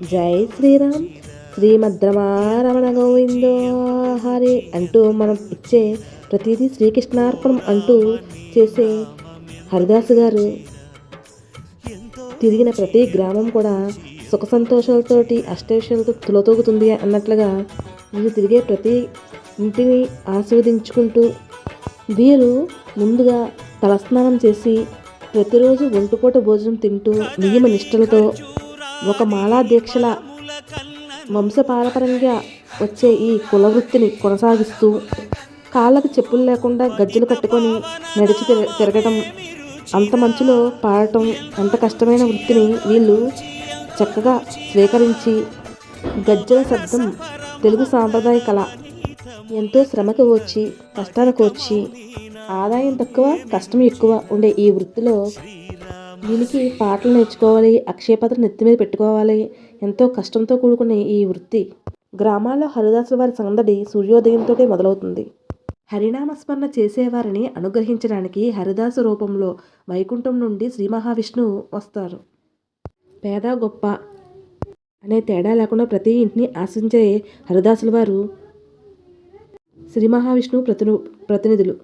జై శ్రీరామ్. శ్రీమద్రమారమణ గోవిందో హరి అంటూ మనం ఇచ్చే ప్రతిదీ శ్రీకృష్ణార్పణం అంటూ చేసే హరిదాసు గారు తిరిగిన ప్రతి గ్రామం కూడా సుఖ సంతోషాలతోటి అష్టైశ్వర్యాలతో తులతూగుతుంది అన్నట్లుగా వీరు తిరిగే ప్రతి ఇంటిని ఆస్వాదించుకుంటూ వీరు ముందుగా తలస్నానం చేసి ప్రతిరోజు ఒంటిపూట భోజనం తింటూ నియమ నిష్టలతో ఒక మాలా దీక్షల వంశపారపరంగా వచ్చే ఈ కులవృత్తిని కొనసాగిస్తూ కాళ్ళకు చెప్పులు లేకుండా గజ్జలు కట్టుకొని నడిచి తిరగటం, అంత మంచులో పాడటం, అంత కష్టమైన వృత్తిని వీళ్ళు చక్కగా స్వీకరించి గజ్జల శబ్దం తెలుగు సాంప్రదాయ కళ ఎంతో శ్రమకు వచ్చి కష్టానికి వచ్చి ఆదాయం తక్కువ కష్టం ఎక్కువ ఉండే ఈ వృత్తిలో దీనికి పాటలు నేర్చుకోవాలి, అక్షయపాత్ర నెత్తి మీద పెట్టుకోవాలి. ఎంతో కష్టంతో కూడుకునే ఈ వృత్తి గ్రామాల్లో హరిదాసుల వారి సందడి సూర్యోదయంతో మొదలవుతుంది. హరినామస్మరణ చేసేవారిని అనుగ్రహించడానికి హరిదాసు రూపంలో వైకుంఠం నుండి శ్రీ మహావిష్ణువు వస్తారు. పేద గొప్ప అనే తేడా లేకుండా ప్రతి ఇంటిని ఆశించే హరిదాసుల వారు శ్రీ మహావిష్ణువు ప్రతినిధులు.